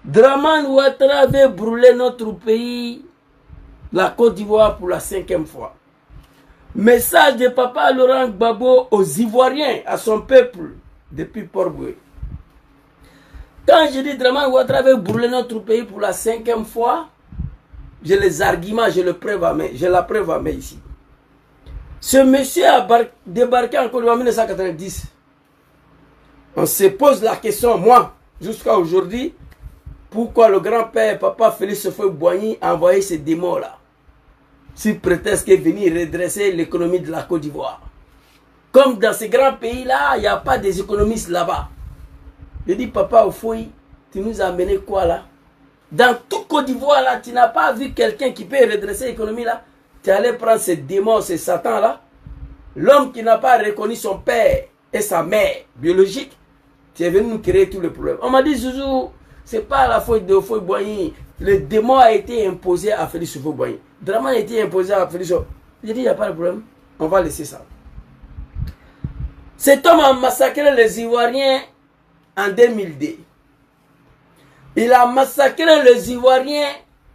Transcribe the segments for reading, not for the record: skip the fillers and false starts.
Draman Ouattara avait brûlé notre pays, la Côte d'Ivoire, pour la 5e fois. Message de Papa Laurent Gbagbo aux Ivoiriens, à son peuple, depuis Port-Boué. Quand je dis Draman Ouattara avait brûlé notre pays pour la 5e fois, j'ai les arguments, j'ai la preuve à main ici. Ce monsieur a débarqué en Côte d'Ivoire en 1990. On se pose la question, moi, jusqu'à aujourd'hui, pourquoi le grand-père, Papa Félix Houphouët-Boigny, a envoyé ces démons-là, sur prétexte qu'il est venu redresser l'économie de la Côte d'Ivoire. Comme dans ces grands pays-là, il n'y a pas des économistes là-bas. Je dis, Papa Houphouët, tu nous as amené quoi là? Dans toute Côte d'Ivoire, là, tu n'as pas vu quelqu'un qui peut redresser l'économie là? Tu es allé prendre ces démons, ces satans là? L'homme qui n'a pas reconnu son père et sa mère biologique, tu es venu nous créer tous les problèmes. On m'a dit, Zouzou, ce n'est pas la faute de Houphouët-Boigny. Le démon a été imposé à Félix Houphouët-Boigny. Draman a été imposé à Félix Houphouët-Boigny. J'ai dit, il n'y a pas de problème. On va laisser ça. Cet homme a massacré les Ivoiriens en 2002. Il a massacré les Ivoiriens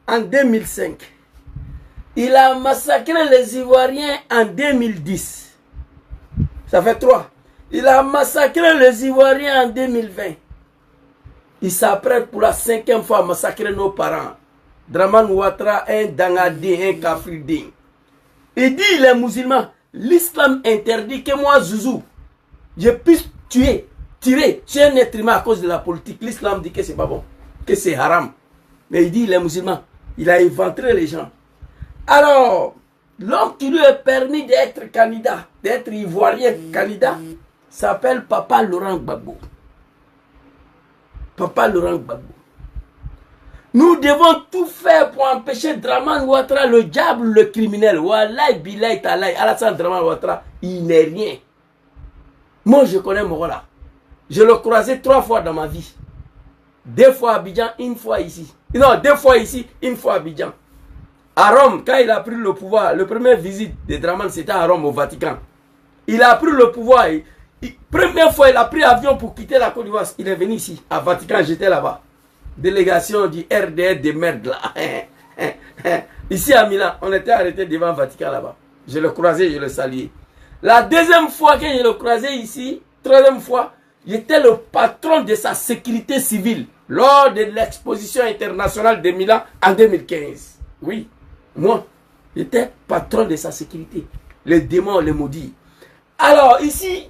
en 2005. Il a massacré les Ivoiriens en 2010. Ça fait 3. Il a massacré les Ivoiriens en 2020. Il s'apprête pour la 5e fois à massacrer nos parents. Draman Ouattara, un Dangadé, un Kafridé. Il dit, les musulmans, l'islam interdit que moi, Zouzou, je puisse tuer un être humain à cause de la politique. L'islam dit que c'est pas bon, que c'est haram. Mais il dit, les musulmans, il a inventé les gens. Alors, l'homme qui lui est permis d'être candidat, d'être ivoirien candidat, s'appelle Papa Laurent Gbagbo. Papa Laurent Gbagbo. Nous devons tout faire pour empêcher Draman Ouattara, le diable, le criminel. Wallahi, billahi, talahi, Alassane Draman Ouattara, il n'est rien. Moi, je connais Morola. Je l'ai croisé 3 fois dans ma vie. 2 fois à Abidjan, 1 fois ici. Non, 2 fois ici, 1 fois à Abidjan. À Rome, quand il a pris le pouvoir, la première visite de Draman, c'était à Rome, au Vatican. Il a pris le pouvoir. Première fois, il a pris avion pour quitter la Côte d'Ivoire. Il est venu ici, à Vatican, j'étais là-bas. Délégation du RDR de merde là. Ici à Milan, on était arrêté devant Vatican là-bas. Je l'ai croisé, je l'ai salué. La 2e fois que je l'ai croisé ici, 3e fois, j'étais le patron de sa sécurité civile lors de l'exposition internationale de Milan en 2015. Oui, moi, j'étais patron de sa sécurité. Les démons, les maudits. Alors ici,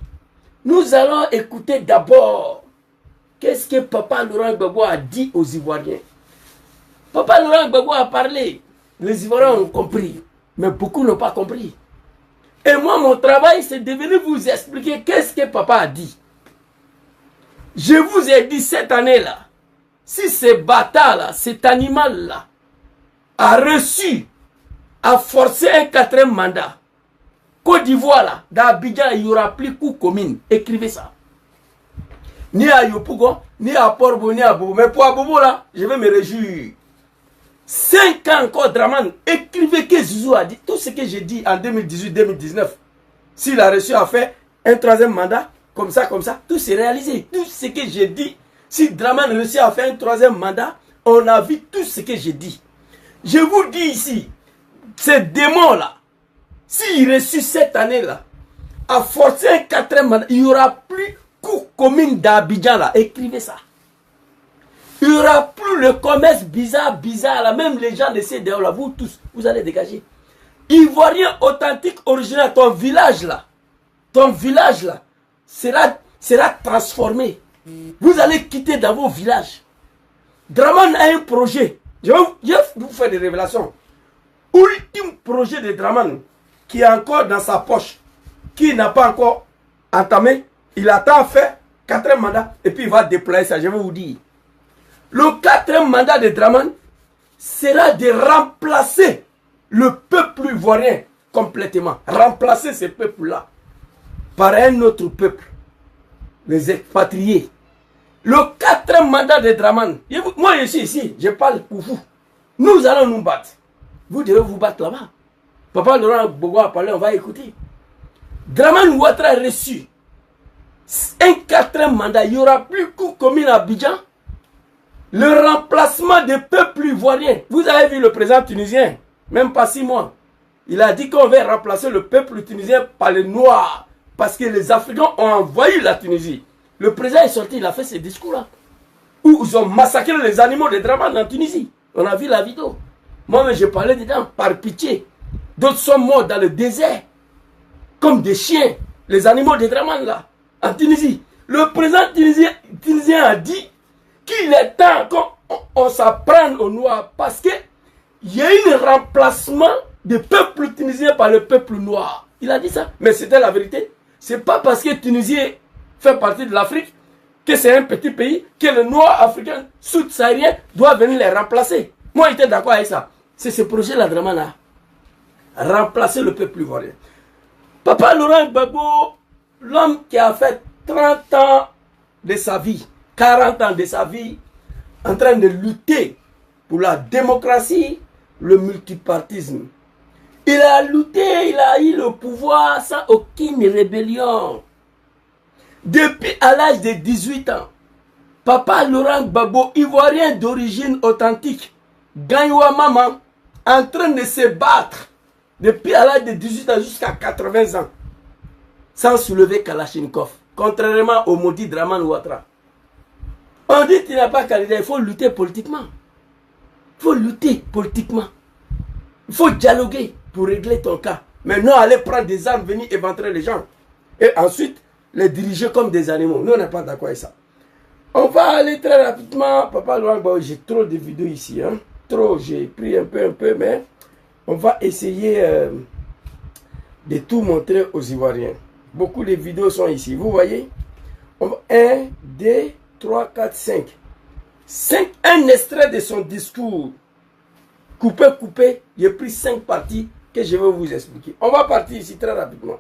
nous allons écouter d'abord qu'est-ce que Papa Laurent Gbagbo a dit aux Ivoiriens. Papa Laurent Gbagbo a parlé. Les Ivoiriens ont compris, mais beaucoup n'ont pas compris. Et moi, mon travail, c'est de venir vous expliquer qu'est-ce que Papa a dit. Je vous ai dit cette année-là, si ce bâtard-là, cet animal-là, a reçu, a forcé un 4e mandat, Côte d'Ivoire, là, dans Abidjan, il n'y aura plus coup commune. Écrivez ça. Ni à Yopougon, ni à Port-Boué, ni à Bobo. Mais pour Bobo, là, je vais me réjouir. 5 ans encore, Draman, écrivez que Zouzou a dit. Tout ce que j'ai dit en 2018-2019, s'il a reçu à faire un 3e mandat, comme ça, tout s'est réalisé. Tout ce que j'ai dit, si Draman réussit à faire un 3e mandat, on a vu tout ce que j'ai dit. Je vous dis ici, ces démons-là, s'il reçut cette année-là, à forcer un 4e mandat, il n'y aura plus coup commune d'Abidjan là. Écrivez ça. Il n'y aura plus le commerce bizarre là. Même les gens de ces dehors là, vous tous, vous allez dégager. Ivoirien authentique, original, ton village là sera transformé. Vous allez quitter dans vos villages. Draman a un projet. Je vais vous faire des révélations. Ultime projet de Draman qui est encore dans sa poche, qui n'a pas encore entamé. Il attend à faire 4e mandat et puis il va déployer ça. Je vais vous dire. Le 4e mandat de Draman sera de remplacer le peuple ivoirien complètement. Remplacer ce peuple-là par un autre peuple. Les expatriés. Le 4e mandat de Draman. Moi je suis ici, je parle pour vous. Nous allons nous battre. Vous devez vous battre là-bas. Papa Laurent Gbagbo a parlé, on va écouter. Draman Ouattara a reçu un 4e mandat. Il n'y aura plus coup commune à Abidjan. Le remplaçant remplacement des peuples ivoiriens. Vous avez vu le président tunisien, même pas 6 mois. Il a dit qu'on va remplacer le peuple tunisien par les Noirs. Parce que les Africains ont envahi la Tunisie. Le président est sorti, il a fait ce discours-là. Où ils ont massacré les animaux de Draman en Tunisie. On a vu la vidéo. Moi, j'ai parlé dedans, par pitié. D'autres sont morts dans le désert. Comme des chiens. Les animaux de Draman, là, en Tunisie. Le président tunisien a dit qu'il est temps qu'on s'apprenne aux Noirs. Parce qu'il y a eu un remplacement du peuple tunisien par le peuple noir. Il a dit ça. Mais c'était la vérité. C'est pas parce que Tunisie fait partie de l'Afrique que c'est un petit pays que les Noirs africains sud-sahariens doivent venir les remplacer. Moi, j'étais d'accord avec ça. C'est ce projet-là, vraiment, là. Remplacer le peuple ivoirien. Papa Laurent Gbagbo, l'homme qui a fait 30 ans de sa vie, 40 ans de sa vie, en train de lutter pour la démocratie, le multipartisme. Il a lutté, il a eu le pouvoir sans aucune rébellion. Depuis à l'âge de 18 ans, Papa Laurent Gbagbo, ivoirien d'origine authentique, Gagnoua Maman, en train de se battre depuis à l'âge de 18 ans jusqu'à 80 ans, sans soulever Kalachnikov, contrairement au maudit Draman Ouattara. On dit qu'il n'a pas candidat, il faut lutter politiquement. Il faut lutter politiquement. Il faut dialoguer pour régler ton cas. Mais non, aller prendre des armes, venir éventrer les gens. Et ensuite, les diriger comme des animaux. Nous, on n'est pas d'accord avec ça. On va aller très rapidement. Papa Laurent Gbagbo, j'ai trop de vidéos ici. Hein. Trop, j'ai pris un peu, mais on va essayer de tout montrer aux Ivoiriens. Beaucoup de vidéos sont ici. Vous voyez? 1, 2, 3, 4, 5. Un extrait de son discours. Coupé. J'ai pris 5 parties que je vais vous expliquer. On va partir ici très rapidement.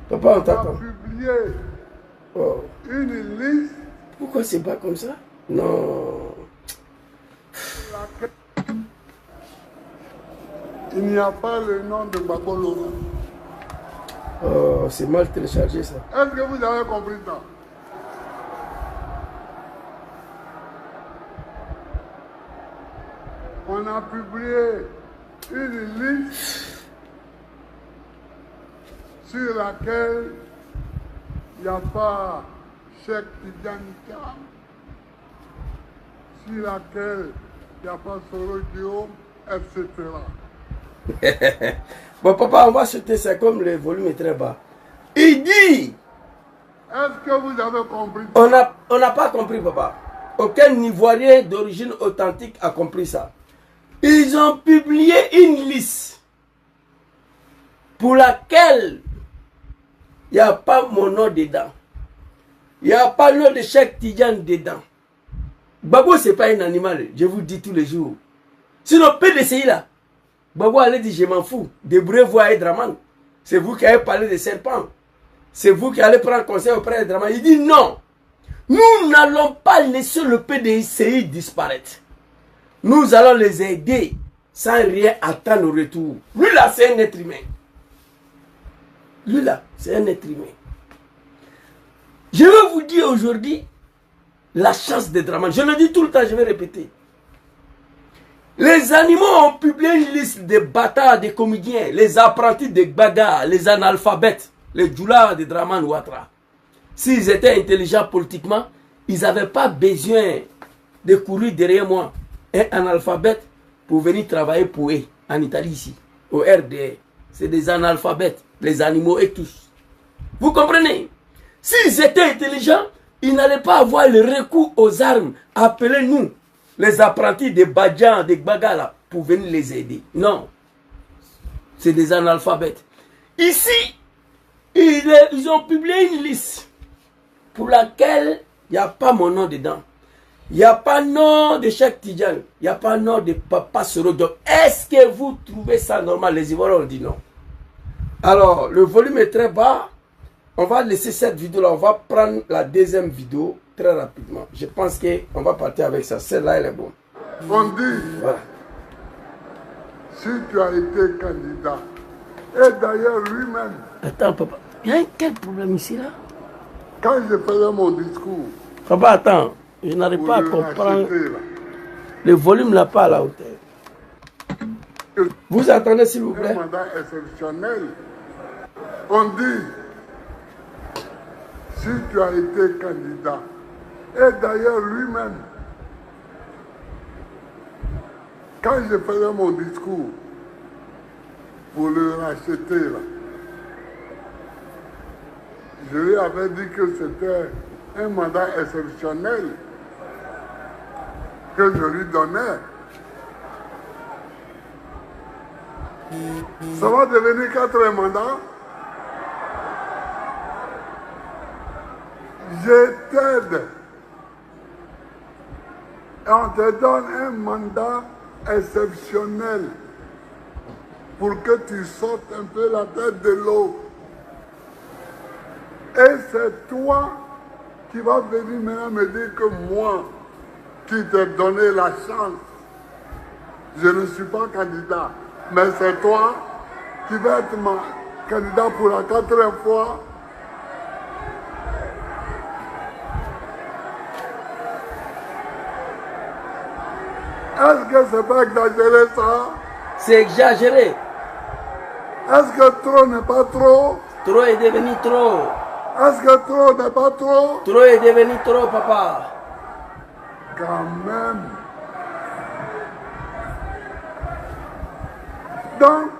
Papa, on t'attend. Publié une liste. Pourquoi c'est pas comme ça? Non. Il n'y a pas le nom de Gbagbo Laurent. Oh, c'est mal téléchargé ça. Est-ce que vous avez compris ça? On a publié une liste sur laquelle il n'y a pas Cheikh Tidiane Thiam, sur laquelle il n'y a pas Soro Diop, etc. Bon, papa, on va chuter ça comme le volume est très bas. Il dit. Est-ce que vous avez compris? On n'a pas compris, papa. Aucun Ivoirien d'origine authentique a compris ça. Ils ont publié une liste pour laquelle il n'y a pas mon nom dedans. Il n'y a pas le nom de Cheikh Tidiane dedans. Gbagbo, ce n'est pas un animal, je vous dis tous les jours. Sinon, PDCI là, Gbagbo allait dire, je m'en fous. Débrouillez-vous à Draman. C'est vous qui avez parlé des serpents. C'est vous qui allez prendre conseil auprès de Draman. Il dit non. Nous n'allons pas laisser le PDCI disparaître. Nous allons les aider sans rien attendre au retour. Lui là, c'est un être humain. Lui là, c'est un être humain. Je vais vous dire aujourd'hui la chance de Draman. Je le dis tout le temps, je vais répéter. Les animaux ont publié une liste de bâtards, de comédiens, les apprentis de Gbaga, les analphabètes, les djoulards de Draman Ouattara. S'ils étaient intelligents politiquement, ils n'avaient pas besoin de courir derrière moi, un analphabète, pour venir travailler pour eux, en Italie ici, au RDR. C'est des analphabètes, les animaux et tous. Vous comprenez? S'ils étaient intelligents, ils n'allaient pas avoir le recours aux armes. Appelez-nous, les apprentis de Badjan, de Gbagala, pour venir les aider. Non. C'est des analphabètes. Ici, ils ont publié une liste pour laquelle il n'y a pas mon nom dedans. Il n'y a pas nom de Cheikh Tidiane. Il n'y a pas nom de Papa Soro Diop. Est-ce que vous trouvez ça normal? Les Ivoiriens ont dit non. Alors, le volume est très bas. On va laisser cette vidéo-là. On va prendre la deuxième vidéo très rapidement. Je pense qu'on va partir avec ça. Celle-là, elle est bonne. On dit, Voilà. si tu as été candidat, et d'ailleurs lui-même, Attends, papa. Il y a quel problème ici, là? Quand je faisais mon discours, Papa, attends, je n'arrive pas à comprendre. Le volume n'a pas à la hauteur. Vous attendez, s'il vous plaît. Un mandat exceptionnel. On dit, si tu as été candidat, et d'ailleurs lui-même, quand je faisais mon discours pour le racheter, là, je lui avais dit que c'était un mandat exceptionnel que je lui donnais. Ça va devenir 4 mandats. Je t'aide. Et on te donne un mandat exceptionnel pour que tu sortes un peu la tête de l'eau. Et c'est toi qui vas venir maintenant me dire que moi, qui t'ai donné la chance, je ne suis pas candidat. Mais c'est toi qui vas être ma candidat pour la 4e fois. Est-ce que c'est pas exagéré ça? C'est exagéré. Est-ce que trop n'est pas trop? Trop est devenu trop. Est-ce que trop n'est pas trop? Trop est devenu trop, papa. Quand même. Donc,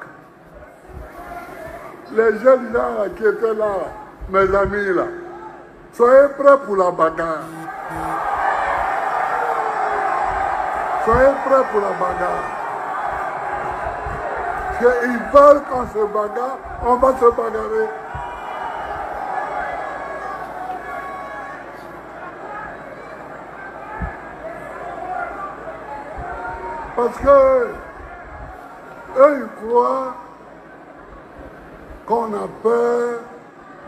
les jeunes gens là, qui étaient là, mes amis là, soyez prêts pour la bagarre. Soyez prêts pour la bagarre. Parce qu'ils veulent qu'on se bagarre, on va se bagarrer. Parce que eux, ils croient qu'on a peur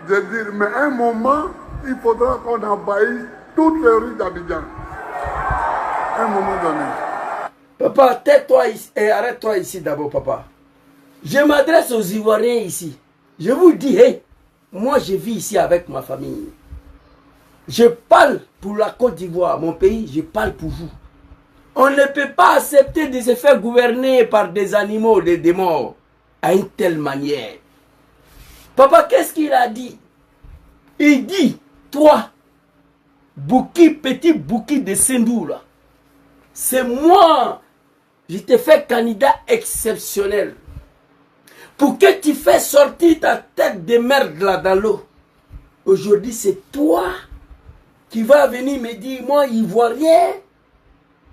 de dire, mais à un moment, il faudra qu'on envahisse toutes les rues d'Abidjan. À un moment donné. Papa, tais-toi et arrête-toi ici d'abord, papa. Je m'adresse aux Ivoiriens ici. Je vous dis, hey, moi je vis ici avec ma famille. Je parle pour la Côte d'Ivoire, mon pays, je parle pour vous. On ne peut pas accepter de se faire gouverner par des animaux, des démons, à une telle manière. Papa, qu'est-ce qu'il a dit? Il dit, toi, Bouki, petit Bouki de Sendou, là, c'est moi, je t'ai fait candidat exceptionnel. Pour que tu fasses sortir ta tête de merde là dans l'eau. Aujourd'hui, c'est toi qui vas venir me dire, moi, Ivoirien,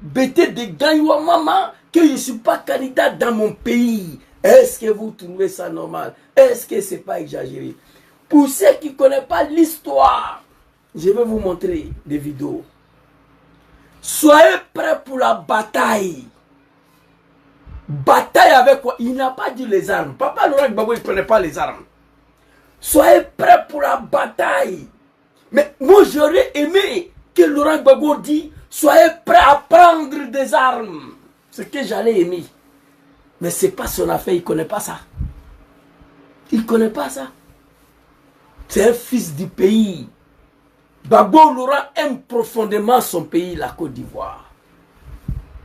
bêté de Gagnoua maman, que je ne suis pas candidat dans mon pays. Est-ce que vous trouvez ça normal? Est-ce que ce n'est pas exagéré? Pour ceux qui ne connaissent pas l'histoire, je vais vous montrer des vidéos. Soyez prêts pour la bataille. Bataille avec quoi? Il n'a pas dit les armes. Papa Laurent Gbagbo, il ne connaît pas les armes. Soyez prêts pour la bataille. Mais moi, j'aurais aimé que Laurent Gbagbo dise, soyez prêts à prendre des armes. Ce que j'allais aimer. Mais ce n'est pas son affaire, il ne connaît pas ça. Il ne connaît pas ça. C'est un fils du pays. Gbagbo Laurent aime profondément son pays, la Côte d'Ivoire.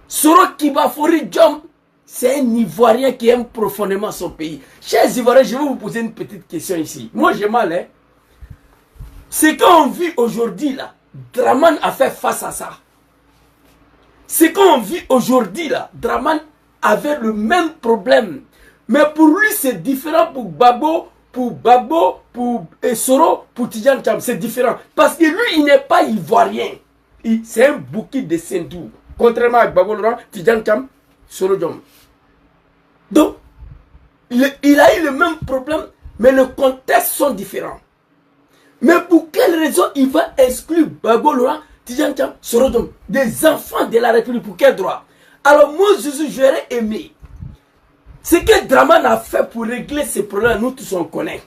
Soro Kibafori Diom, c'est un Ivoirien qui aime profondément son pays. Chers Ivoiriens, je vais vous poser une petite question ici. Moi, j'ai mal, hein. Ce qu'on vit aujourd'hui, là, Dramane a fait face à ça. Ce qu'on vit aujourd'hui, là, Dramane avait le même problème. Mais pour lui, c'est différent pour Gbagbo, pour Soro, pour Tidjane Thiam. C'est différent. Parce que lui, il n'est pas Ivoirien. C'est un Bouki de Sendou. Contrairement à Gbagbo Laurent, Tidjane Thiam, Soro Diom. Donc, il a eu le même problème, mais les contextes sont différents. Mais pour quelle raison il va exclure Gbagbo Laurent, Tidjane Thiam, Soro Diom, des enfants de la République? Pour quel droit? Alors moi, j'aurais aimé ce que Dramane a fait pour régler ces problèmes, nous tous on connaît.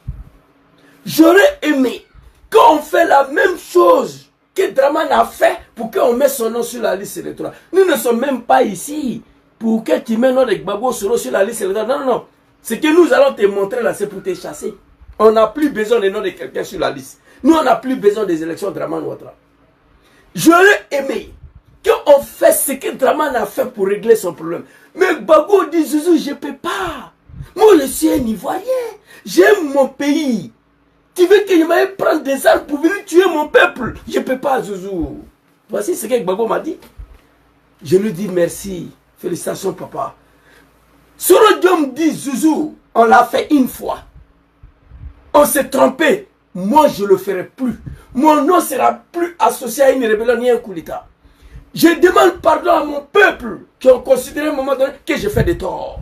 J'aurais aimé qu'on fait la même chose que Dramane a fait pour qu'on mette son nom sur la liste électorale. Nous ne sommes même pas ici pour que tu mettes notre Gbagbo Soro sur la liste électorale. Non, non, non. Ce que nous allons te montrer là, c'est pour te chasser. On n'a plus besoin de nom de quelqu'un sur la liste. Nous, on n'a plus besoin des élections de Dramane Ouattara. J'aurais aimé qu'on fasse ce que Dramane a fait pour régler son problème. Mais Gbagbo dit, Zouzou, je ne peux pas. Moi, je suis un Ivoirien. J'aime mon pays. Tu veux que je m'aille prendre des armes pour venir tuer mon peuple? Je ne peux pas, Zouzou. Voici ce que Gbagbo m'a dit. Je lui dis merci. Félicitations, papa. Soro Diom dit, Zouzou, on l'a fait une fois. On s'est trompé. Moi, je ne le ferai plus. Mon nom ne sera plus associé à une rébellion ni à un coup d'État. Je demande pardon à mon peuple qui ont considéré à un moment donné que j'ai fait des torts.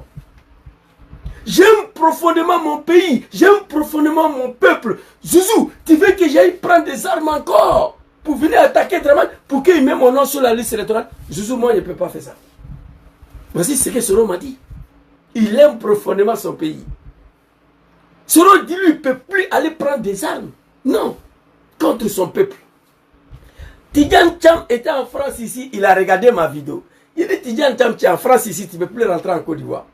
J'aime profondément mon pays. J'aime profondément mon peuple. Zouzou, tu veux que j'aille prendre des armes encore pour venir attaquer Dramane pour qu'il mette mon nom sur la liste électorale? Zouzou, moi, je ne peux pas faire ça. Voici ce que Soro m'a dit. Il aime profondément son pays. Soro dit lui, il ne peut plus aller prendre des armes. Non, contre son peuple. Tidjane Thiam était en France ici, il a regardé ma vidéo. Il dit, Tidjane Thiam, tu es en France ici, tu ne peux plus rentrer en Côte d'Ivoire.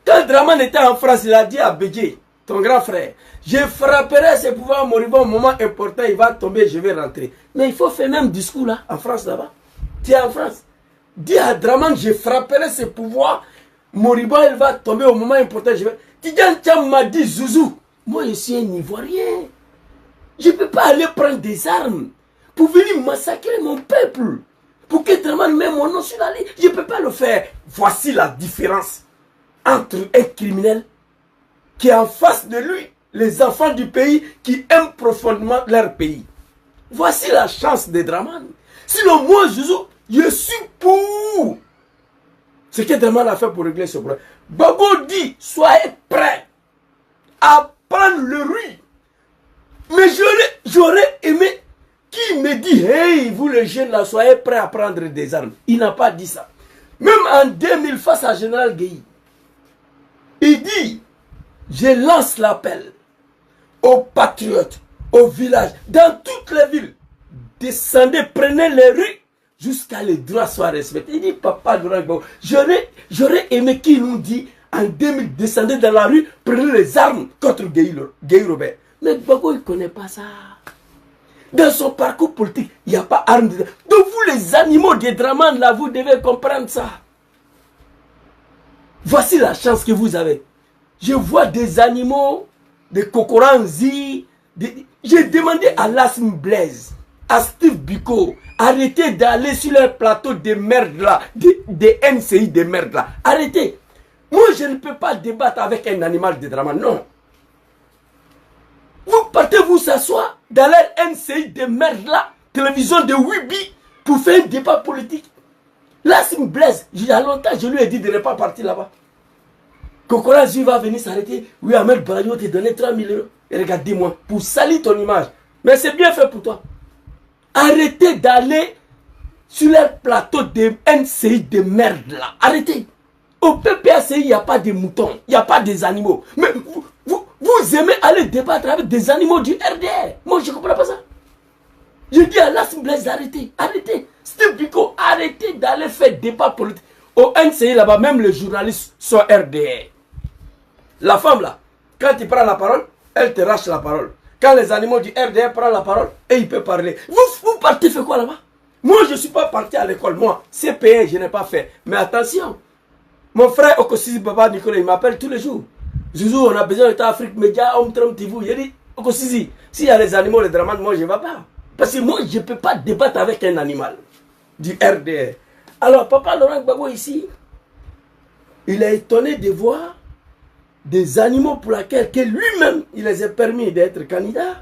Quand Dramane était en France, il a dit à Bédié, ton grand frère, je frapperai ses pouvoirs moribonds au moment important, il va tomber, je vais rentrer. Mais il faut faire même discours là, en France là-bas. Tu es en France. Dis à Dramane, je frapperai ses pouvoirs moribonds, il va tomber au moment important, je vais... Tidjane Thiam m'a dit, Zouzou, moi je suis un Ivoirien. Je ne peux pas aller prendre des armes pour venir massacrer mon peuple. Pour que Dramane mette mon nom sur la liste. Je ne peux pas le faire. Voici la différence entre un criminel qui est en face de lui, les enfants du pays qui aiment profondément leur pays. Voici la chance de Dramane. Sinon, moi, je suis pour ce que Dramane a fait pour régler ce problème. Gbagbo dit, soyez prêts à prendre le riz. Mais j'aurais aimé qui me dit, hey, vous les jeunes là, soyez prêts à prendre des armes. Il n'a pas dit ça. Même en 2000, face à Général Guéhi, il dit, je lance l'appel aux patriotes, aux villages, dans toutes les villes. Descendez, prenez les rues jusqu'à les droits soient respectés. Il dit, papa, j'aurais aimé qu'il nous dit, en 2000, descendez dans la rue, prenez les armes contre Guéhi Robert. Mais Gbagbo, il ne connaît pas ça. Dans son parcours politique, il n'y a pas armes. Donc vous, les animaux des Dramane, là, vous devez comprendre ça. Voici la chance que vous avez. Je vois des animaux, des Kokoranzi. J'ai demandé à Lassim Blaise, à Steve Biko, arrêtez d'aller sur leur plateau de merde là, des NCI de merde là. Arrêtez. Moi, je ne peux pas débattre avec un animal de Dramane, non. Vous partez vous s'asseoir dans leur NCI de merde là, télévision de Wibi, pour faire un débat politique. Là, s'il me blesse, il y a longtemps, je lui ai dit de ne pas partir là-bas. Kokorazi va venir s'arrêter. Oui, Ahmed Barayo te donné 3 000 euros. Et regardez-moi, pour salir ton image. Mais c'est bien fait pour toi. Arrêtez d'aller sur leur plateau de NCI de merde là. Arrêtez. Au PPACI, il n'y a pas de moutons, il n'y a pas des animaux. Mais vous aimez aller débattre avec des animaux du RDR. Moi, je ne comprends pas ça. Je dis à Lassim Blaise, arrêtez, arrêtez. Steve Biko, arrêtez d'aller faire débat politique. Au NCI là-bas, même les journalistes sont RDR. La femme là, quand il prend la parole, elle te rache la parole. Quand les animaux du RDR prennent la parole, et il peut parler. Vous partez faire quoi là-bas? Moi, je ne suis pas parti à l'école. Moi, CPE, je n'ai pas fait. Mais attention. Mon frère Okosizi Baba Nicolas, il m'appelle tous les jours. Zouzou, on a besoin d'État Afrique Média, Homme Trump TV. Il dit, Okosizi, s'il y a les animaux, les Dramane, moi je ne vais pas. Parce que moi, je ne peux pas débattre avec un animal du RDR. Alors, papa Laurent Gbagbo ici, il est étonné de voir des animaux pour lesquels lui-même, il les a permis d'être candidat.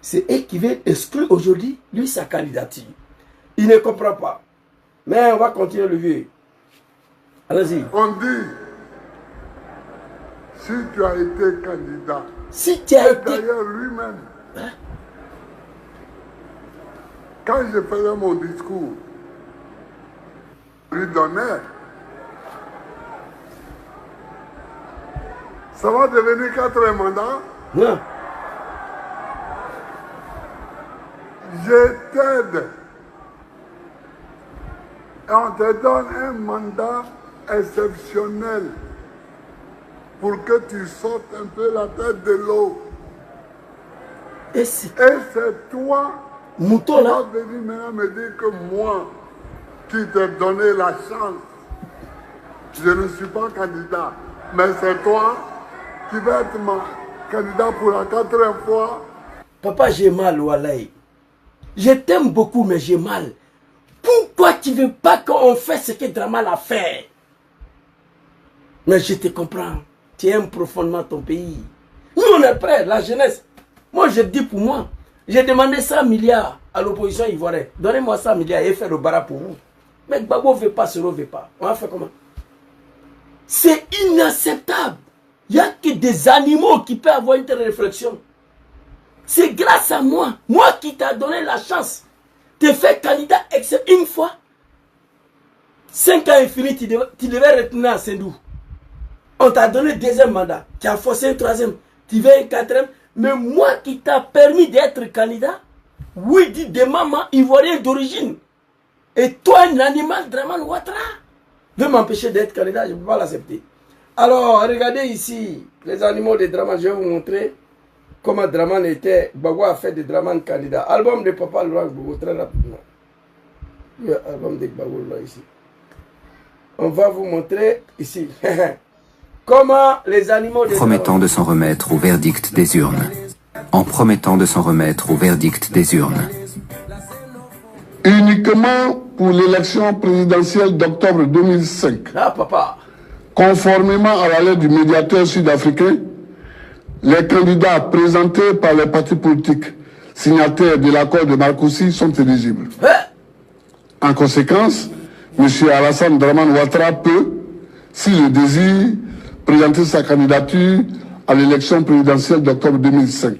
C'est eux qui veulent exclure aujourd'hui, lui, sa candidature. Il ne comprend pas. Mais on va continuer le vieux. Allez-y. On dit, si tu as été candidat, si tu as été... d'ailleurs lui-même, hein? Quand je faisais mon discours, lui donnais, ça va devenir 4 mandats. Non. Je t'aide. Et on te donne un mandat exceptionnel pour que tu sortes un peu la tête de l'eau. Et c'est toi Mouton qui là. vas venir maintenant me dire que moi, qui t'ai donné la chance, je ne suis pas candidat. Mais c'est toi qui vas être ma candidat pour la 4e fois. Papa, j'ai mal, Walay. Je t'aime beaucoup, mais j'ai mal. Pourquoi tu veux pas qu'on fasse ce que Draman a fait? Mais je te comprends. Tu aimes profondément ton pays. Nous, on est prêts, la jeunesse. Moi, je dis pour moi. J'ai demandé 100 milliards à l'opposition ivoirienne. Donnez-moi 100 milliards et faire le bara pour vous. Mais Gbagbo ne veut pas, Soro ne veut pas. On va faire comment? C'est inacceptable. Il n'y a que des animaux qui peuvent avoir une telle réflexion. C'est grâce à moi. Moi qui t'a donné la chance de faire candidat une fois. 5 ans infinis, tu devais retenir à Sendou. On t'a donné 2e mandat. Tu as forcé un 3e. Tu veux un 4e. Mais moi qui t'a permis d'être candidat, oui, dit des mamans ivoiriens d'origine. Et toi, un animal, Draman Ouattara, veut m'empêcher d'être candidat, je ne peux pas l'accepter. Alors, regardez ici, les animaux de Draman. Je vais vous montrer comment Draman était. Gbagbo a fait de Draman candidat. Album de Papa Laurent Gbagbo, très rapidement. Le album de Gbagbo là ici. On va vous montrer ici. Comment les animaux de promettant de s'en remettre au verdict des urnes. En promettant de s'en remettre au verdict des urnes. Uniquement pour l'élection présidentielle d'octobre 2005. Ah, papa. Conformément à la lettre du médiateur sud-africain, les candidats présentés par les partis politiques signataires de l'accord de Marcoussis sont éligibles. En conséquence, M. Alassane Draman Ouattara peut, s'il le désire, présenter sa candidature à l'élection présidentielle d'octobre 2005.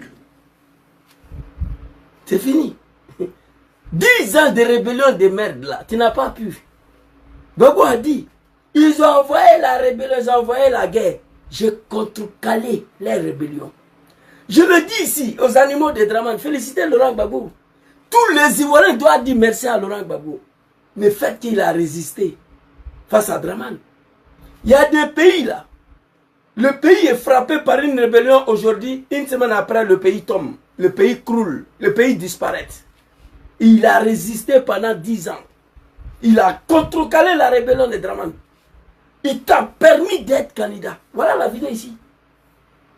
C'est fini. 10 ans de rébellion de merde là, tu n'as pas pu. Gbagbo a dit, ils ont envoyé la rébellion, ils ont envoyé la guerre. J'ai contrecalé les rébellions. Je le dis ici aux animaux de Draman, félicitez Laurent Gbagbo. Tous les Ivoiriens doivent dire merci à Laurent Gbagbo. Le fait qu'il a résisté face à Draman. Il y a des pays là. Le pays est frappé par une rébellion aujourd'hui. Une semaine après, le pays tombe. Le pays croule. Le pays disparaît. Il a résisté pendant 10 ans. Il a contrecalé la rébellion de Draman. Il t'a permis d'être candidat. Voilà la vidéo ici.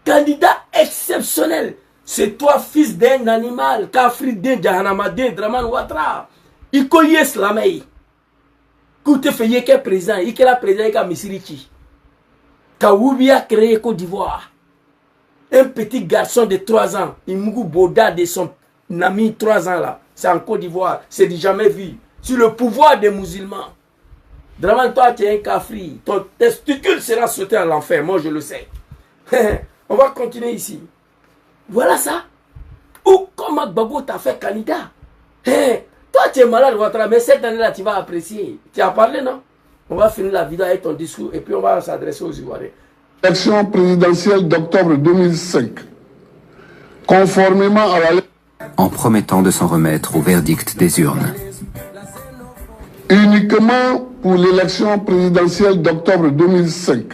Candidat exceptionnel. C'est toi, fils d'un animal. Kafridin, Djahanamadin, Draman Ouattara. Il connaît Slamei. Quand tu fais que président, il est président de Misirichi. Kaoubi a créé Côte d'Ivoire. Un petit garçon de 3 ans, Imugou Boda de son ami 3 ans là, c'est en Côte d'Ivoire, c'est du jamais vu. Sur le pouvoir des musulmans. Draman, toi tu es un cafri, ton testicule sera sauté à l'enfer, moi je le sais. On va continuer ici. Voilà ça. Ou comment Gbagbo t'a fait candidat. Toi tu es malade, mais cette année-là tu vas apprécier. Tu as parlé, non? On va finir la vidéo avec ton discours et puis on va s'adresser aux Ivoiriens. Élection présidentielle d'octobre 2005. Conformément à la lettre. En promettant de s'en remettre au verdict des urnes. Uniquement pour l'élection présidentielle d'octobre 2005.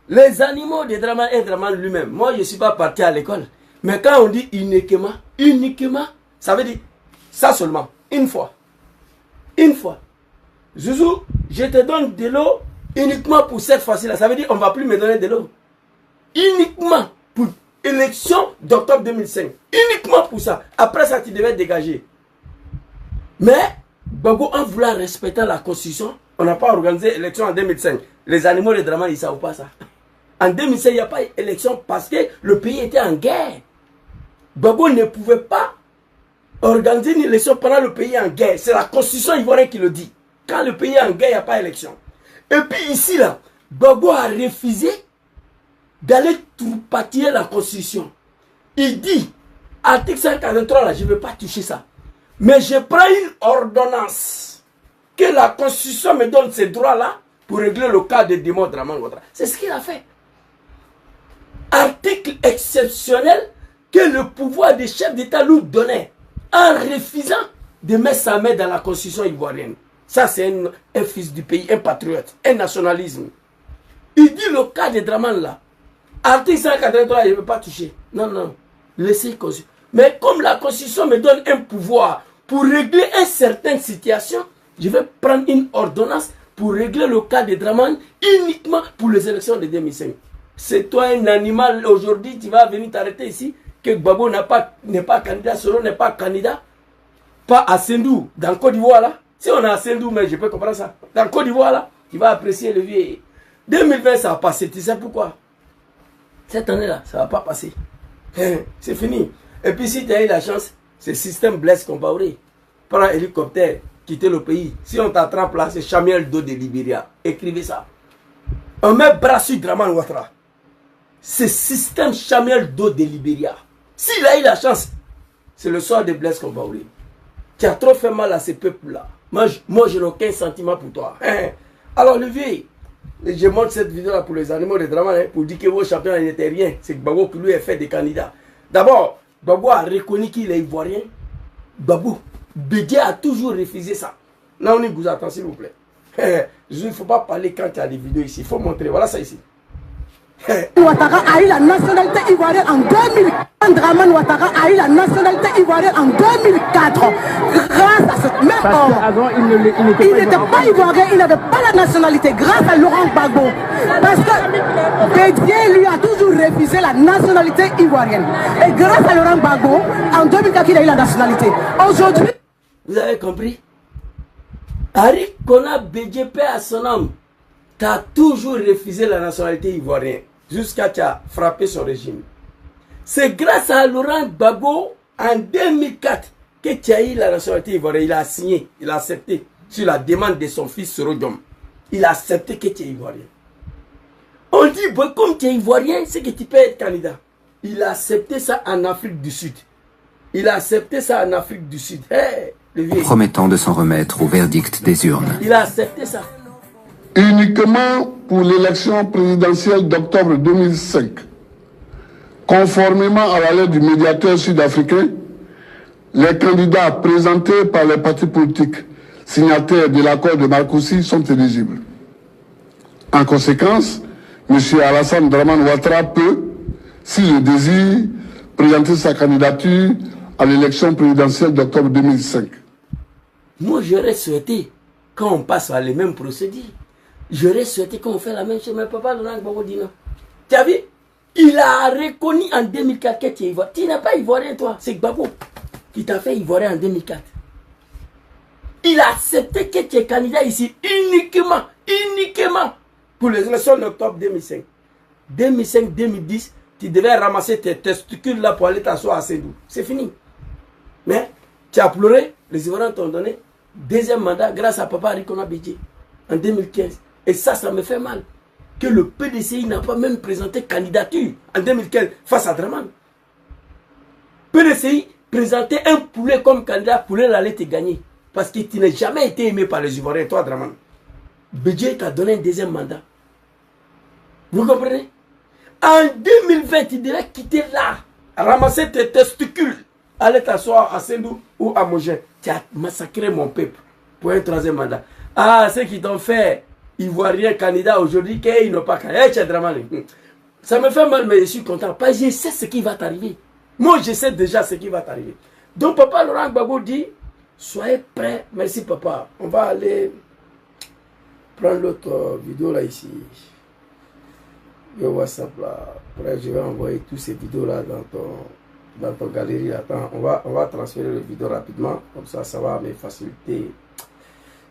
Les animaux de Draman et Draman lui-même. Moi, je ne suis pas parti à l'école. Mais quand on dit uniquement, ça veut dire ça seulement. Une fois. Une fois. Zouzou, je te donne de l'eau uniquement pour cette fois-ci. Ça veut dire qu'on ne va plus me donner de l'eau. Uniquement pour l'élection d'octobre 2005. Uniquement pour ça. Après ça, tu devais dégager. Mais, Gbagbo, en voulant respecter la Constitution, on n'a pas organisé l'élection en 2005. Les animaux de Draman, ils ne savent pas ça. En 2005, il n'y a pas d'élection parce que le pays était en guerre. Gbagbo ne pouvait pas organiser une élection pendant le pays en guerre. C'est la Constitution ivoirienne qui le dit. Quand le pays est en guerre, il n'y a pas d'élection. Et puis ici, là, Gbagbo a refusé d'aller troupatiller la Constitution. Il dit, article 143, là, je ne veux pas toucher ça. Mais je prends une ordonnance que la Constitution me donne ces droits-là pour régler le cas de Démon Draman Ouattara. C'est ce qu'il a fait. Article exceptionnel que le pouvoir des chefs d'État nous donnait en refusant de mettre sa main dans la Constitution ivoirienne. Ça, c'est un fils du pays, un patriote, un nationalisme. Il dit le cas de Draman là. Article 183, il ne veut pas toucher. Non, non. Laissez Mais comme la Constitution me donne un pouvoir pour régler une certaine situation, je vais prendre une ordonnance pour régler le cas de Dramane uniquement pour les élections de 2005. C'est toi un animal, aujourd'hui tu vas venir t'arrêter ici, que Gbagbo n'est pas candidat, Soro n'est pas candidat, pas à Sendou, dans Côte d'Ivoire là. Si on a à Sendou, mais je peux comprendre ça. Dans Côte d'Ivoire là, tu vas apprécier le vieux. 2020 ça va passer, tu sais pourquoi? Cette année là, ça va pas passer. C'est fini. Et puis si tu as eu la chance, c'est système Blaise Compaoré. Prends un hélicoptère, quitter le pays. Si on t'attrape là, c'est Samuel Do de Libéria. Écrivez ça. On met bras sur Dramane Ouattara. C'est système Samuel Do de Libéria. S'il a eu la chance, c'est le soir de Blaise Compaoré. Tu as trop fait mal à ces peuples-là. Moi, je n'ai aucun sentiment pour toi. Alors, le vieux, je montre cette vidéo-là pour les animaux de Dramane, pour dire que vos champions n'étaient rien. C'est Gbagbo qui lui a fait des candidats. D'abord, Gbagbo a reconnu qu'il est ivoirien. Gbagbo, Bédié a toujours refusé ça. Là, on y vous attend, s'il vous plaît. Il ne faut pas parler quand il y a des vidéos ici. Il faut montrer. Voilà ça ici. Ouattara a eu la nationalité ivoirienne en 2000. Dramane Ouattara a eu la nationalité ivoirienne en 2004. Grâce à ce même homme. Il n'était pas ivoirien, il n'avait pas la nationalité. Grâce à Laurent Gbagbo. Parce que Bédié lui a toujours refusé la nationalité ivoirienne. Et grâce à Laurent Gbagbo, en 2004, il a eu la nationalité. Aujourd'hui. Vous avez compris? Harry Kona Bédié, paix à son âme. Tu as toujours refusé la nationalité ivoirienne jusqu'à tu as frappé son régime. C'est grâce à Laurent Gbagbo en 2004 que tu as eu la nationalité ivoirienne. Il a signé, il a accepté sur la demande de son fils Soro Diom. Il a accepté que tu es ivoirien. On dit, bon, comme tu es ivoirien, c'est que tu peux être candidat. Il a accepté ça en Afrique du Sud. Il a accepté ça en Afrique du Sud. Hey, promettant de s'en remettre au verdict des urnes. Il a accepté ça. Uniquement pour l'élection présidentielle d'octobre 2005, conformément à la lettre du médiateur sud-africain, les candidats présentés par les partis politiques signataires de l'accord de Marcoussis sont éligibles. En conséquence, M. Alassane Dramane Ouattara peut, s'il le désire, présenter sa candidature à l'élection présidentielle d'octobre 2005. Moi, j'aurais souhaité, quand on passe par les mêmes procédures, j'aurais souhaité qu'on fasse la même chose, mais papa Laurent Gbagbo dit non. Tu as vu? Il a reconnu en 2004 que tu es ivoirien. Tu n'es pas ivoirien, toi. C'est Gbagbo qui t'a fait ivoirien en 2004. Il a accepté que tu es candidat ici uniquement pour les élections d'octobre 2005. 2005-2010, tu devais ramasser tes testicules là pour aller t'asseoir à Sédou. C'est fini. Mais tu as pleuré, les Ivoiriens t'ont donné deuxième mandat grâce à Papa Rikona Bédié en 2015. Et ça me fait mal. Que le PDCI n'a pas même présenté candidature en 2015 face à Dramane. PDCI présentait un poulet comme candidat, poulet allait te gagner. Parce que tu n'as jamais été aimé par les Ivoiriens, toi Dramane. Bédié t'a donné un deuxième mandat. Vous comprenez? En 2020, tu devais quitter là, ramasser tes testicules, aller t'asseoir à Sendou ou à Mogé. Tu as massacré mon peuple pour un troisième mandat. Ah, ceux qui t'ont fait ivoirien candidat aujourd'hui, qu'ils n'ont pas candidat. Hey, Dramane. Ça me fait mal, mais je suis content. Parce que je sais ce qui va t'arriver. Moi, je sais déjà ce qui va t'arriver. Donc, papa Laurent Gbagbo dit, soyez prêts. Merci, papa. On va aller prendre l'autre vidéo là, ici. Le WhatsApp là. Après, je vais envoyer toutes ces vidéos là dans ton galerie. Attends, on va transférer les vidéos rapidement. Comme ça, ça va me faciliter.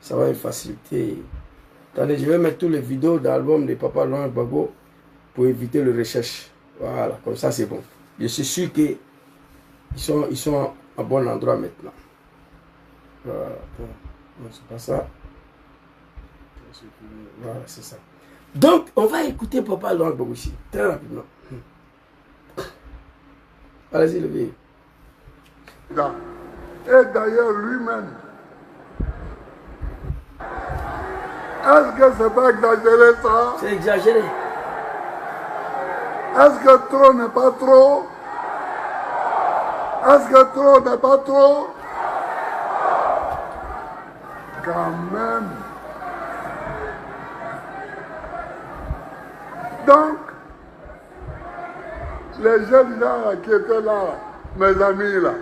Ça va me faciliter. Attendez, je vais mettre toutes les vidéos dans l'album de Papa Laurent Gbagbo pour éviter le recherche. Voilà, comme ça c'est bon. Je suis sûr qu'ils sont à bon endroit maintenant. Voilà, non, c'est pas ça. Voilà, c'est ça. Donc, on va écouter Papa Laurent Gbagbo ici, très rapidement. Allez-y, levez. Et d'ailleurs, lui-même, est-ce que c'est pas exagéré ça? C'est exagéré. Est-ce que trop n'est pas trop? Est-ce que trop n'est pas trop? Quand même. Donc, les jeunes là qui étaient là, mes amis là,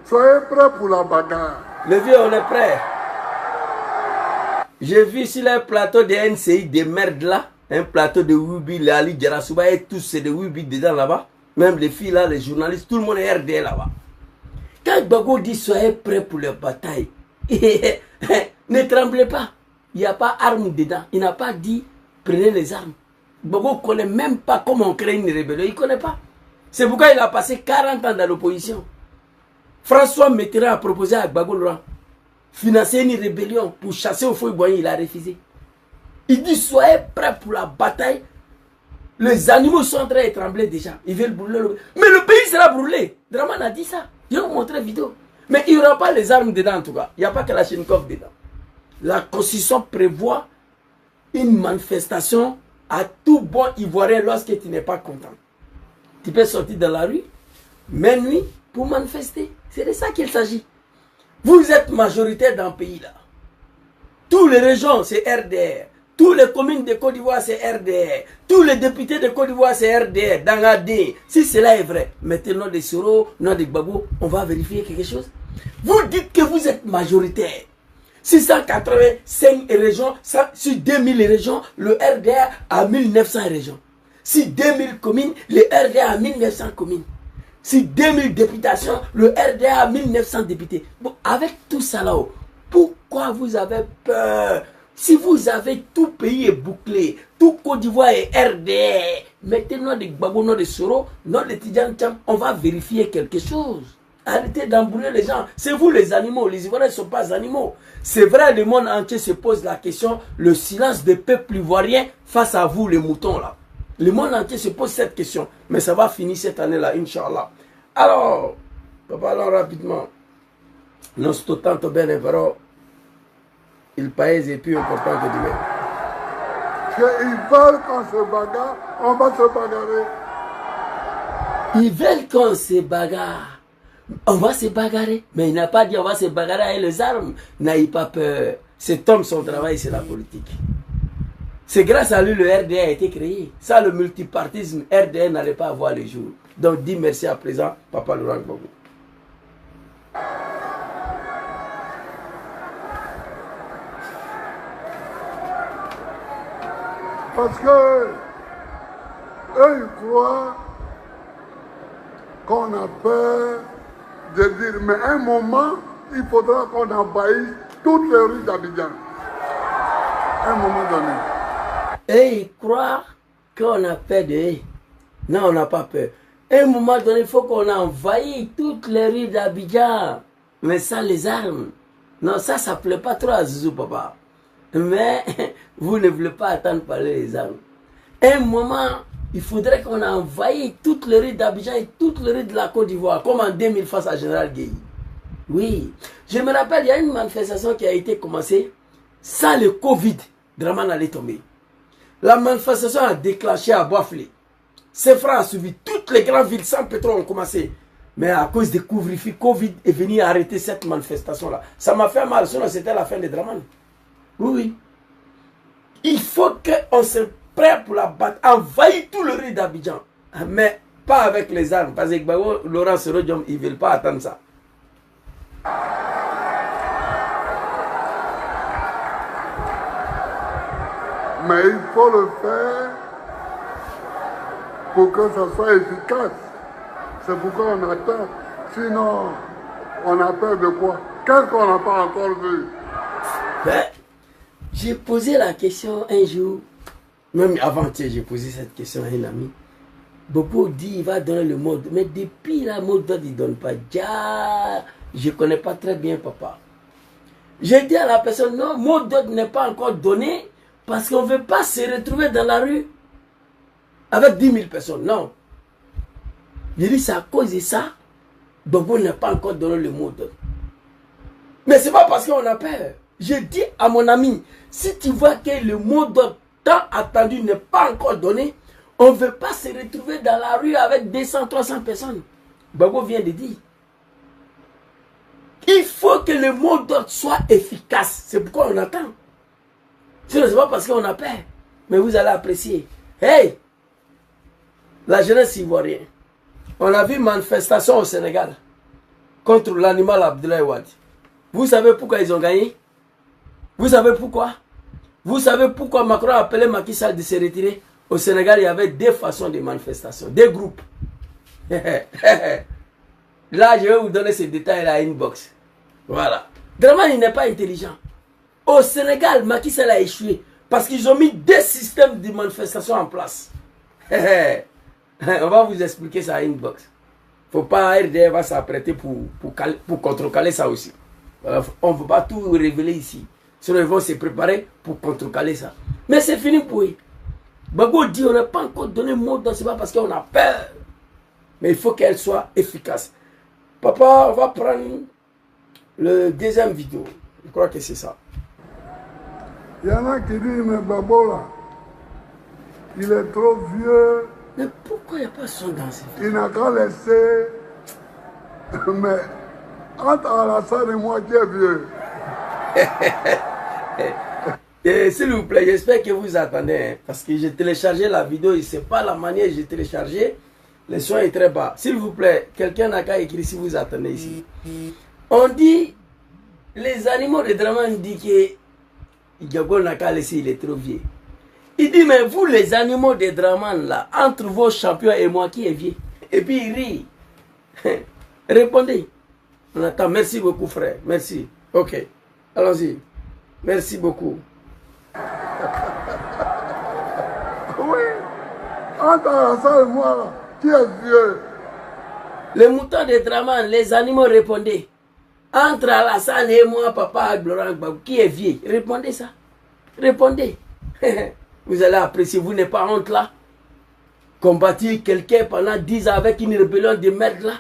soyez prêts pour la bagarre. Le vieux, on est prêt. J'ai vu sur le plateau de NCI des merdes là, un plateau de Wibi, les Ali Djarasouba et tous c'est de Wibi dedans là-bas. Même les filles là, les journalistes, tout le monde est RDL là-bas. Quand Gbagbo dit soyez prêts pour la bataille, ne tremblez pas. Il n'y a pas d'armes dedans. Il n'a pas dit prenez les armes. Gbagbo ne connaît même pas comment on crée une rébellion. Il ne connaît pas. C'est pourquoi il a passé 40 ans dans l'opposition. François Mitterrand a proposé à Gbagbo Laurent financer une rébellion pour chasser au feu Boigny. Il a refusé. Il dit soyez prêts pour la bataille. Les animaux sont en train de trembler déjà. Ils veulent brûler le... Mais le pays sera brûlé. Draman a dit ça. Je vais vous montrer la vidéo. Mais il n'y aura pas les armes dedans en tout cas. Il n'y a pas que la Kalachnikov dedans. La Constitution prévoit une manifestation à tout bon Ivoirien lorsque tu n'es pas content. Tu peux sortir dans la rue, même nuit, pour manifester. C'est de ça qu'il s'agit. Vous êtes majoritaire dans le pays là. Tous les régions, c'est RDR. Tous les communes de Côte d'Ivoire, c'est RDR. Tous les députés de Côte d'Ivoire, c'est RDR. Dans AD. Si cela est vrai, mettez le nom de Soro, nom de Gbagbo, on va vérifier quelque chose. Vous dites que vous êtes majoritaire. 685 régions, sur 2000 régions, le RDR a 1900 régions. Sur 2000 communes, le RDR a 1900 communes. Sur 2000 députations, le RDR a 1900 députés. Bon, avec tout ça là-haut, pourquoi vous avez peur? Si vous avez tout pays est bouclé, tout Côte d'Ivoire est RDR, mettez le nom de Gbagbo, nom de Soro, nom de Tidjane Thiam, on va vérifier quelque chose. Arrêtez d'embrouiller les gens. C'est vous les animaux. Les Ivoiriens ne sont pas animaux. C'est vrai, le monde entier se pose la question, le silence des peuples ivoiriens face à vous, les moutons là. Le monde entier se pose cette question. Mais ça va finir cette année-là, Inch'Allah. Alors, parlons rapidement. Non sto tanto bene, però il paese è più importante di me. Ils veulent qu'on se bagarre, on va se bagarrer. Ils veulent qu'on se bagarre. On va se bagarrer. Mais il n'a pas dit on va se bagarrer avec les armes. N'ayez pas peur. Cet homme, son travail, c'est la politique. C'est grâce à lui le RDR a été créé. Ça, le multipartisme, RDR n'allait pas avoir le jour. Donc, dis merci à présent, Papa Laurent Gbagbo. Parce que eux, ils croient qu'on a peur de dire, mais à un moment, il faudra qu'on envahisse toutes les rues d'Abidjan. À un moment donné. Et ils croient qu'on a peur de eux. Non, on n'a pas peur. À un moment donné, il faut qu'on envahisse toutes les rues d'Abidjan. Mais sans les armes. Non, ça ne plaît pas trop à Zouzou, papa. Mais vous ne voulez pas attendre parler les armes. À un moment, il faudrait qu'on envahisse toutes les rues d'Abidjan et toutes les rues de la Côte d'Ivoire, comme en 2000 face à Général Gueye. Oui. Je me rappelle, il y a une manifestation qui a été commencée sans le Covid. Draman allait tomber. La manifestation a déclenché à Boaflé. Sefra a suivi. Toutes les grandes villes sans pétrole ont commencé. Mais à cause des couvre-feu, Covid est venu arrêter cette manifestation-là. Ça m'a fait mal, sinon c'était la fin de Draman. Oui. Il faut qu'on se prenne pour la battre. Envahir tout le riz d'Abidjan. Mais pas avec les armes. Parce que Gbagbo, Laurent Serodium, ils ne veulent pas attendre ça. Mais il faut le faire pour que ça soit efficace. C'est pourquoi on attend. Sinon, on a peur de quoi? Qu'est-ce qu'on n'a pas encore vu? J'ai posé la question un jour, même avant-hier, j'ai posé cette question à un ami. Bobo dit il va donner le mot, mais depuis la mot d'ordre, il ne donne pas. Je ne connais pas très bien papa. J'ai dit à la personne, non, mot d'ordre n'est pas encore donné parce qu'on ne veut pas se retrouver dans la rue avec 10 000 personnes. Non. J'ai dit c'est à cause de ça, Bobo n'a pas encore donné le mot d'ordre. Mais ce n'est pas parce qu'on a peur. Je dis à mon ami, si tu vois que le mot d'ordre tant attendu n'est pas encore donné, on ne veut pas se retrouver dans la rue avec 200, 300 personnes. Gbagbo vient de dire. Il faut que le mot d'ordre soit efficace. C'est pourquoi on attend. Sinon, ce n'est pas parce qu'on a peur. Mais vous allez apprécier. Hey! La jeunesse ivoirienne. On a vu manifestation au Sénégal contre l'animal Abdoulaye Wade. Vous savez pourquoi ils ont gagné? Vous savez pourquoi? Vous savez pourquoi Macron a appelé Macky Sall de se retirer? Au Sénégal, il y avait deux façons de manifestation, deux groupes. Là, je vais vous donner ces détails à inbox. Voilà. Dramane, il n'est pas intelligent. Au Sénégal, Macky Sall a échoué parce qu'ils ont mis deux systèmes de manifestation en place. On va vous expliquer ça à inbox. Faut pas, RDR va s'apprêter pour contrecaler ça aussi. Voilà. On ne peut pas tout révéler ici. Sinon, ils vont se préparer pour contrecaler ça. Mais c'est fini pour eux. Bago dit, on n'a pas encore donné mot dans ce pas parce qu'on a peur. Mais il faut qu'elle soit efficace. Papa, on va prendre le deuxième vidéo. Je crois que c'est ça. Il y en a qui disent, mais Babo là, il est trop vieux. Mais pourquoi il n'y a pas son dans cette vidéo? Il n'a qu'à laisser. Mais entre Alassane et moi qui est vieux. S'il vous plaît, j'espère que vous attendez. Hein, parce que j'ai téléchargé la vidéo. Ce n'est pas la manière que j'ai téléchargé. Le son est très bas. S'il vous plaît, quelqu'un n'a qu'à écrire si vous attendez ici. On dit, les animaux de Dramane disent que Diago n'a qu'à laisser, il est trop vieux. Il dit, mais vous les animaux de Dramane là, entre vos champions et moi qui est vieux. Et puis il rit. Répondez. On attend. Merci beaucoup frère. Merci. Ok. Allons-y. Merci beaucoup. Oui. Entre Alassane et moi là, qui est vieux. Les moutons de Dramane, les animaux répondaient. Entre Alassane et moi, papa Laurent Gbagbo, qui est vieux? Répondez ça. Répondez. Vous allez apprécier, vous n'êtes pas honte là. Combattre quelqu'un pendant 10 ans avec une rébellion de merde là.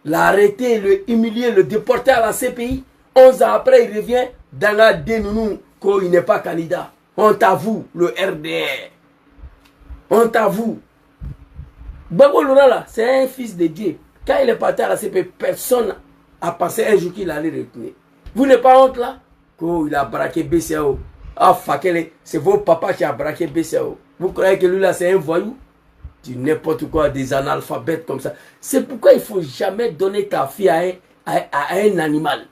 L'arrêter, le humilier, le déporter à la CPI. 11 ans après, il revient dans la dénounou qu'il n'est pas candidat. Honte à vous, le RDR. Honte à vous. Gbagbo Laurent là, c'est un fils de Dieu. Quand il est parti à la CPI, personne a pensé un jour qu'il allait retenir. Vous n'êtes pas honte là? Il a braqué BCAO. Ah, Fakele, c'est vos papas qui a braqué BCAO. Vous croyez que lui là c'est un voyou? Du n'importe quoi, des analphabètes comme ça. C'est pourquoi il ne faut jamais donner ta fille à un animal.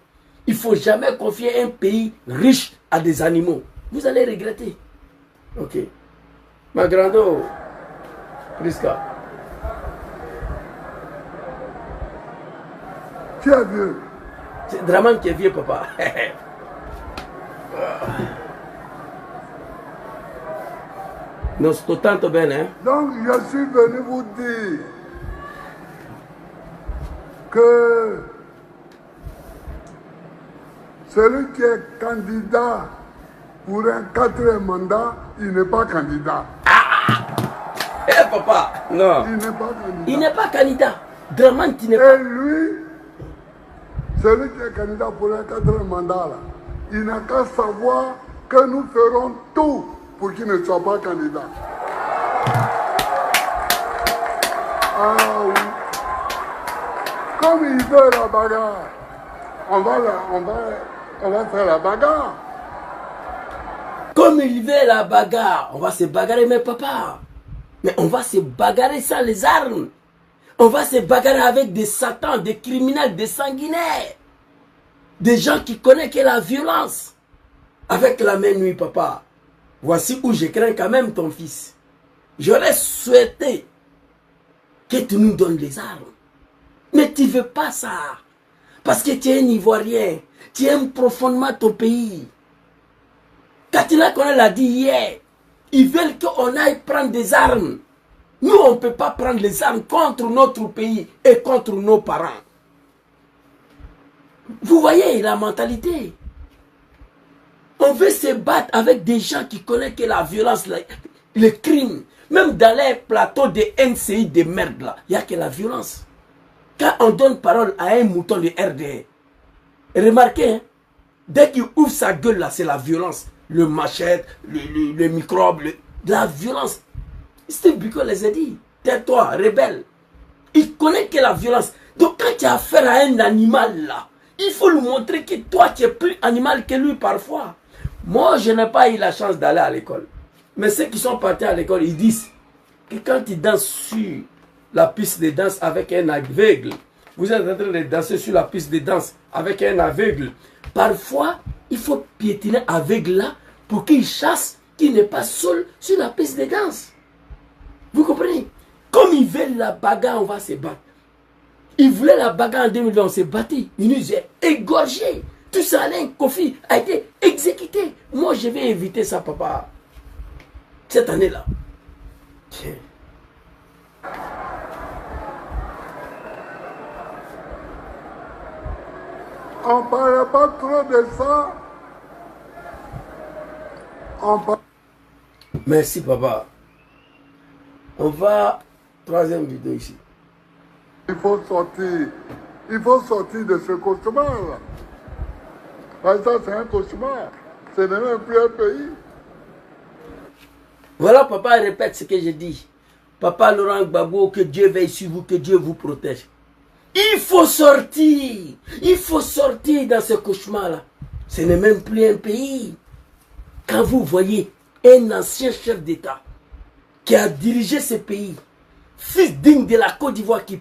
Il ne faut jamais confier un pays riche à des animaux. Vous allez regretter. Ok. Ma grande Priska. Qui est vieux? C'est Dramane qui est vieux, papa. Non, c'est tanto bene, hein? Donc, je suis venu vous dire que celui qui est candidat pour un 4e mandat, il n'est pas candidat. Eh, papa, non. Il n'est pas candidat. Il n'est pas candidat. Dramane, tu n'es pas. Et lui, celui qui est candidat pour un 4e mandat, là, il n'a qu'à savoir que nous ferons tout pour qu'il ne soit pas candidat. Ah oui. Comme il veut la bagarre, on va faire la bagarre. Comme il veut la bagarre, on va se bagarrer, mais papa. Mais on va se bagarrer sans les armes. On va se bagarrer avec des satans, des criminels, des sanguinaires. Des gens qui connaissent que la violence. Avec la main nue, papa. Voici où je crains quand même ton fils. J'aurais souhaité que tu nous donnes les armes. Mais tu ne veux pas ça. Parce que tu es un Ivoirien. Tu aimes profondément ton pays. Katina Koné l'a dit hier. Ils veulent qu'on aille prendre des armes. Nous, on ne peut pas prendre les armes contre notre pays et contre nos parents. Vous voyez la mentalité. On veut se battre avec des gens qui connaissent que la violence, le crime. Même dans les plateaux de NCI de merde, là, il n'y a que la violence. Quand on donne parole à un mouton de RDR, remarquez, hein, dès qu'il ouvre sa gueule, là, c'est la violence. Le machette, le microbe, la violence. Steve Biko les a dit, tais-toi, rebelle. Il connaît que la violence. Donc quand tu as affaire à un animal, là, il faut lui montrer que toi, tu es plus animal que lui parfois. Moi, je n'ai pas eu la chance d'aller à l'école. Mais ceux qui sont partis à l'école, ils disent que quand ils dansent sur la piste de danse avec un aveugle. Vous êtes en train de danser sur la piste de danse avec un aveugle. Parfois, il faut piétiner aveugle là pour qu'il chasse qu'il n'est pas seul sur la piste de danse. Vous comprenez? Comme ils veulent la bagarre, on va se battre. Ils voulaient la bagarre en 2020, on s'est battu. Ils nous ont égorgés. Tout ça, Alain Kofi a été exécuté. Moi, je vais éviter ça, papa. Cette année-là. Tiens. On ne parle pas trop de ça. Merci, papa. On va... Troisième vidéo ici. Il faut sortir. Il faut sortir de ce cauchemar-là. Parce que ça, c'est un cauchemar. Ce n'est même plus un pays. Voilà, papa répète ce que j'ai dit. Papa Laurent Gbagbo, que Dieu veille sur vous, que Dieu vous protège. Il faut sortir. Il faut sortir dans ce cauchemar-là. Ce n'est même plus un pays. Quand vous voyez un ancien chef d'État qui a dirigé ce pays, fils digne de la Côte d'Ivoire qui